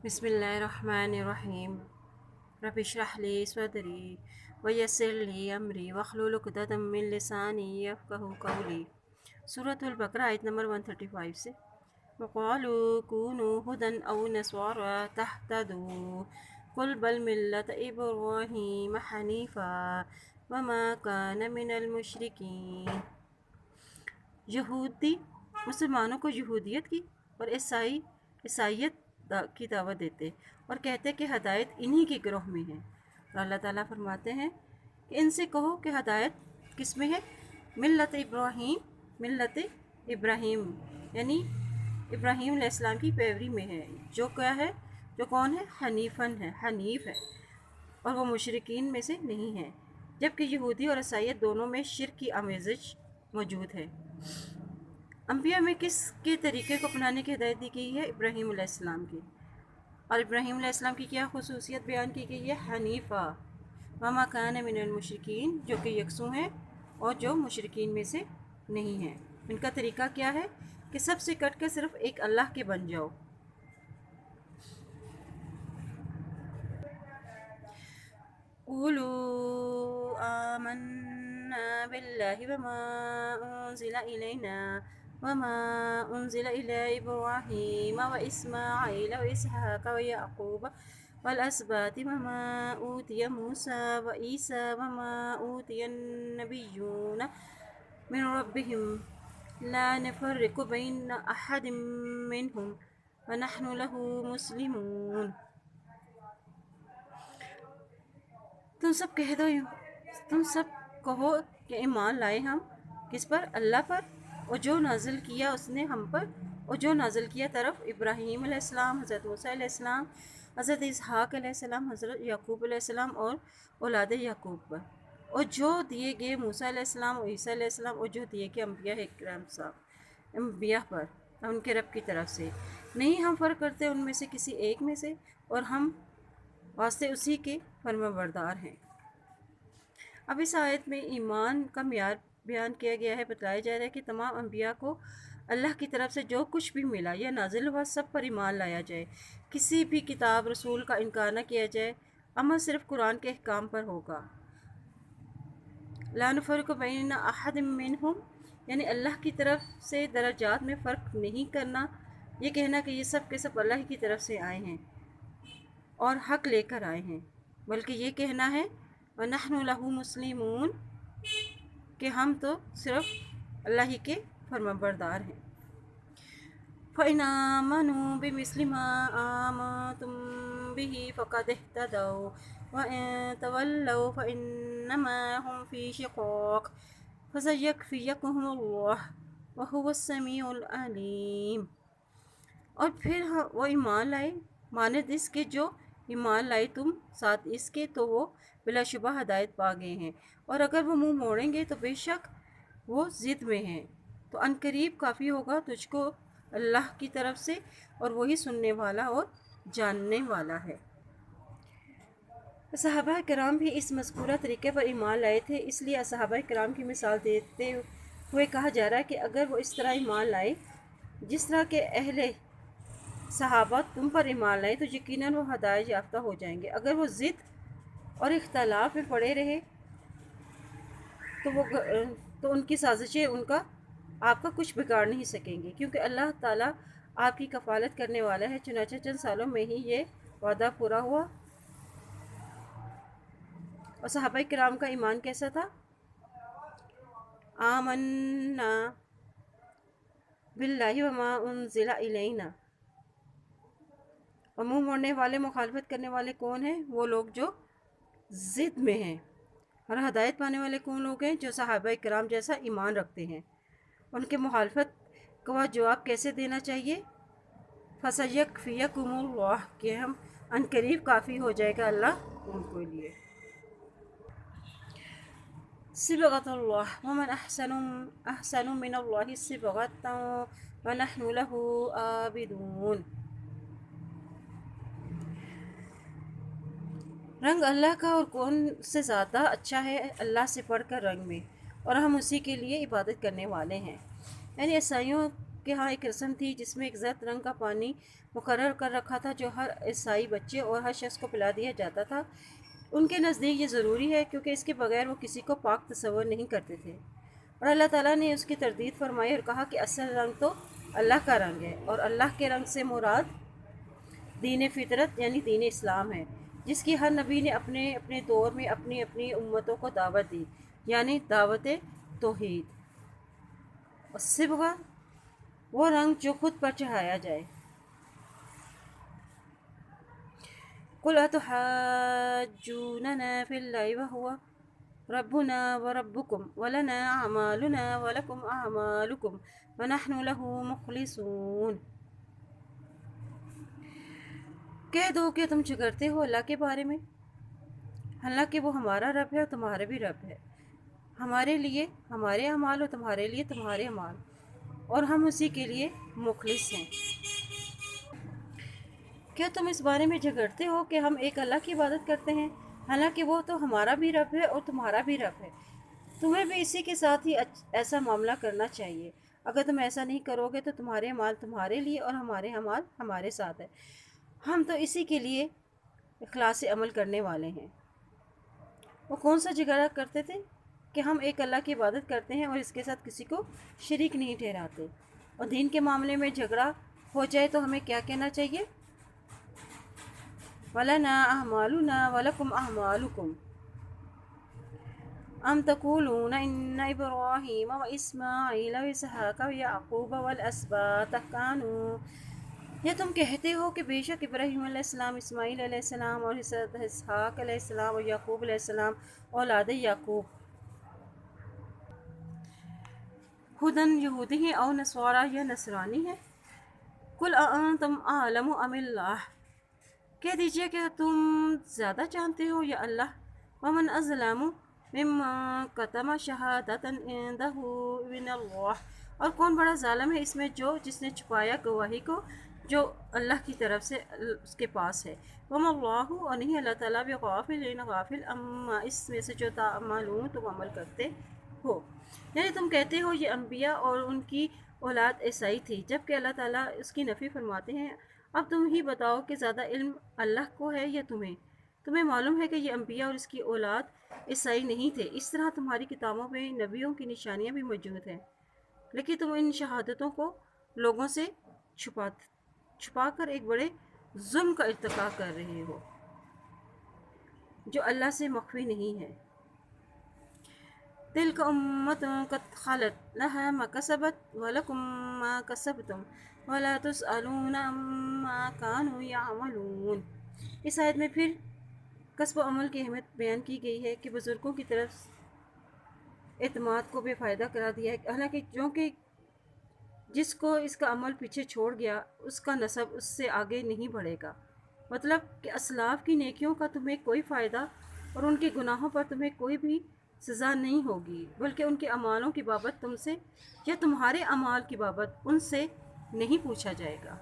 بسم اللہ الرحمن الرحیم رب اشرح لی صدری ویسر لی امری واحلل عقدۃ من لسانی یفقہوا قولی۔ سورۃ البقرہ آیت نمبر 135 سے وقالوا كونوا هدى أو نصارى تهتدوا قل بل ملة إبراهيم حنيفا وما كان من المشركين۔ یہودی مسلمانوں کو یہودیت کی اور عیسائیت کی دعوت دیتے اور کہتے کہ ہدایت انہی کے گروہ میں ہے۔ اور اللہ تعالیٰ فرماتے ہیں کہ ان سے کہو کہ ہدایت کس میں ہے؟ ملت ابراہیم یعنی ابراہیم علیہ السلام کی پیروی میں ہے، جو کیا ہے، جو کون ہے؟ حنیف ہے اور وہ مشرکین میں سے نہیں ہے، جبکہ یہودی اور عیسائیت دونوں میں شرک کی آمیزش موجود ہے۔ انبیاء میں کس کے طریقے کو اپنانے کی ہدایت دی گئی ہے؟ ابراہیم علیہ السلام کی۔ اور ابراہیم علیہ السلام کی کیا خصوصیت بیان کی گئی ہے؟ حنیفہ وما کان من المشرکین، جو کہ یکسو ہیں اور جو مشرکین میں سے نہیں ہیں۔ ان کا طریقہ کیا ہے کہ سب سے کٹ کر صرف ایک اللہ کے بن جاؤ۔ قولوا آمنا باللہ وما انزل الینا وما انزل الی ابراہیم واسماعیل واسحاق ویعقوب والاسباط وما اوتی موسیٰ وعیسیٰ وما اوتی النبیون من ربهم لا نفرق بین احد منہم ونحن له مسلمون۔ تم سب کہو کہ ایمان لائے ہم کس پر؟ اللہ پر، اور جو نازل کیا اس نے ہم پر، اور جو نازل کیا طرف ابراہیم علیہ السلام، حضرت موسیٰ علیہ السلام، حضرت اسحاق علیہ السلام، حضرت یعقوب علیہ السلام اور اولاد یعقوب پر، اور جو دیے گئے موسیٰ علیہ السلام اور عیسیٰ علیہ السلام، اور جو دیے گئے انبیاء پر ان کے رب کی طرف سے۔ نہیں ہم فرق کرتے ان میں سے کسی ایک میں سے، اور ہم واسطے اسی کے فرمانبردار ہیں۔ اب اس آیت میں ایمان کا معیار بیان کیا گیا ہے۔ بتلایا جا رہا ہے کہ تمام انبیاء کو اللہ کی طرف سے جو کچھ بھی ملا یا نازل ہوا سب پر ایمان لایا جائے، کسی بھی کتاب رسول کا انکار نہ کیا جائے، عمل صرف قرآن کے احکام پر ہوگا۔ لا نفرق بین احد منہم یعنی اللہ کی طرف سے درجات میں فرق نہیں کرنا، یہ کہنا کہ یہ سب کے سب اللہ کی طرف سے آئے ہیں اور حق لے کر آئے ہیں، بلکہ یہ کہنا ہے وَنَحْنُ لَهُ مُسْلِمُونَ کہ ہم تو صرف اللہ ہی کے فرمانبردار ہیں۔ فَإِنْ آمَنُوا بِمِثْلِ مَا آمَنْتُمْ بِهِ فَقَدِ اهْتَدَوْا وَإِنْ تَوَلَّوْا فَإِنَّمَا هُمْ فِي شِقَاقٍ فَسَيَكْفِيكَهُمُ اللَّهُ وَهُوَ السَّمِيعُ الْعَلِيمُ۔ اور پھر وہ ایمان لائے مانند اس کے جو ایمان لائے تم ساتھ اس کے، تو وہ بلا شبہ ہدایت پا گئے ہیں، اور اگر وہ منہ موڑیں گے تو بے شک وہ ضد میں ہیں۔ تو عنقریب کافی ہوگا تجھ کو اللہ کی طرف سے، اور وہی سننے والا اور جاننے والا ہے۔ صحابہ کرام بھی اس مذکورہ طریقے پر ایمان لائے تھے، اس لیے صحابہ کرام کی مثال دیتے ہوئے کہا جا رہا ہے کہ اگر وہ اس طرح ایمان لائے جس طرح کے اہل صحابہ تم پر ایمان لائے تو یقیناً وہ ہدایت یافتہ ہو جائیں گے۔ اگر وہ ضد اور اختلاف میں پڑے رہے تو ان کی سازشیں آپ کا کچھ بگاڑ نہیں سکیں گے، کیونکہ اللہ تعالیٰ آپ کی کفالت کرنے والا ہے۔ چنانچہ چند سالوں میں ہی یہ وعدہ پورا ہوا۔ اور صحابہ کرام کا ایمان کیسا تھا؟ آمنا باللہ وما انزل الینا۔ اور منہ موڑنے والے، مخالفت کرنے والے کون ہیں؟ وہ لوگ جو ضد میں ہیں۔ اور ہدایت پانے والے کون لوگ ہیں؟ جو صحابہ کرام جیسا ایمان رکھتے ہیں۔ ان کے مخالفت کا جواب کیسے دینا چاہیے؟ فَسَيَكْفِيكُمُ اللَّهُ کہ ہم عنقریب کافی ہو جائے گا اللہ ان کے لیے۔ صِبْغَةَ اللَّهِ وَمَنْ أَحْسَنُ مِنَ اللَّهِ صِبْغَةً وَنَحْنُ لَهُ عَابِدُونَ۔ رنگ اللہ کا، اور کون سے زیادہ اچھا ہے اللہ سے پڑھ کر رنگ میں، اور ہم اسی کے لیے عبادت کرنے والے ہیں۔ یعنی عیسائیوں کے ہاں ایک رسم تھی جس میں ایک زرد رنگ کا پانی مقرر کر رکھا تھا جو ہر عیسائی بچے اور ہر شخص کو پلا دیا جاتا تھا۔ ان کے نزدیک یہ ضروری ہے کیونکہ اس کے بغیر وہ کسی کو پاک تصور نہیں کرتے تھے، اور اللہ تعالیٰ نے اس کی تردید فرمائی اور کہا کہ اصل رنگ تو اللہ کا رنگ ہے، اور اللہ کے رنگ سے مراد دین فطرت یعنی دین اسلام ہے، جس کی ہر نبی نے اپنے اپنے دور میں اپنی اپنی امتوں کو دعوت دی، یعنی دعوت توحید۔ اور صبغہ وہ رنگ جو خود پر چڑھایا جائے۔ قُلْ أَتُحَاجُّونَنَا فِي اللَّهِ وَهُوَ رَبُّنَا وَرَبُّكُمْ وَلَنَا أَعْمَالُنَا وَلَكُمْ أَعْمَالُكُمْ وَنَحْنُ لَهُ مُخْلِصُونَ۔ کہہ دو کہ تم جھگڑتے ہو اللہ کے بارے میں، حالانکہ وہ ہمارا رب ہے اور تمہارا بھی رب ہے، ہمارے لیے ہمارے اعمال اور تمہارے لیے تمہارے اعمال، اور ہم اسی کے لیے مخلص ہیں۔ کیا تم اس بارے میں جھگڑتے ہو کہ ہم ایک اللہ کی عبادت کرتے ہیں، حالانکہ وہ تو ہمارا بھی رب ہے اور تمہارا بھی رب ہے؟ تمہیں بھی اسی کے ساتھ ہی ایسا معاملہ کرنا چاہیے۔ اگر تم ایسا نہیں کرو گے تو تمہارے اعمال تمہارے لیے اور ہمارے اعمال ہمارے ساتھ ہے، ہم تو اسی کے لیے اخلاص عمل کرنے والے ہیں۔ وہ کون سا جھگڑا کرتے تھے کہ ہم ایک اللہ کی عبادت کرتے ہیں اور اس کے ساتھ کسی کو شریک نہیں ٹھہراتے، اور دین کے معاملے میں جھگڑا ہو جائے تو ہمیں کیا کہنا چاہیے؟ وَلَنَا أَعْمَالُنَا وَلَكُمْ أَعْمَالُكُمْ أَمْ تَقُولُونَ إِنَّ إِبْرَاهِيمَ وَإِسْمَاعِيلَ وَإِسْحَاقَ وَيَعْقُوبَ وَالْأَسْبَاطَ كَانُوا، یا تم کہتے ہو کہ بے شک ابراہیم علیہ السلام، اسماعیل علیہ السلام اور اسحاق علیہ السلام اور یعقوب علیہ السلام اولاد یعقوب ہدن یہودی ہیں اور نصارا یا نصرانی ہیں۔ قُلْ أَأَنْتُمْ أَعْلَمُ أَمِ اللَّهُ، کہہ دیجئے کہ تم زیادہ جانتے ہو یا اللہ؟ وَمَنْ أَظْلَمُ مِمَّنْ كَتَمَ شَهَادَةً عِنْدَهُ مِنَ اللَّهِ، اور کون بڑا ظالم ہے اس میں جس نے چھپایا گواہی کو جو اللہ کی طرف سے اس کے پاس ہے۔ وَمَا اللَّهُ، اور نہیں اللہ تعالیٰ بِغَافِلٍ غافل عَمَّا اس میں سے جو تعملون تم عمل کرتے ہو۔ یعنی تم کہتے ہو یہ انبیاء اور ان کی اولاد عیسائی تھی، جبکہ اللہ تعالیٰ اس کی نفی فرماتے ہیں۔ اب تم ہی بتاؤ کہ زیادہ علم اللہ کو ہے یا تمہیں؟ تمہیں معلوم ہے کہ یہ انبیاء اور اس کی اولاد عیسائی نہیں تھے، اس طرح تمہاری کتابوں میں نبیوں کی نشانیاں بھی موجود ہیں، لیکن تم ان شہادتوں کو لوگوں سے چھپا کر ایک بڑے ظلم کا ارتکاب کر رہے ہو جو اللہ سے مخفی نہیں ہے۔ تِلْکَ أُمَّةٌ قَدْ خَلَتْ لَهَا مَا كَسَبَتْ وَلَكُمْ مَا كَسَبْتُمْ وَلَا تُسْأَلُونَ عَمَّا كَانُوا يَعْمَلُونَ۔ اس آیت میں پھر کسب و عمل کی اہمیت بیان کی گئی ہے کہ بزرگوں کی طرف اعتماد کو بے فائدہ قرار دیا ہے، حالانکہ جس کو اس کا عمل پیچھے چھوڑ گیا اس کا نسب اس سے آگے نہیں بڑھے گا، مطلب کہ اسلاف کی نیکیوں کا تمہیں کوئی فائدہ اور ان کے گناہوں پر تمہیں کوئی بھی سزا نہیں ہوگی، بلکہ ان کے اعمالوں کی بابت تم سے یا تمہارے اعمال کی بابت ان سے نہیں پوچھا جائے گا۔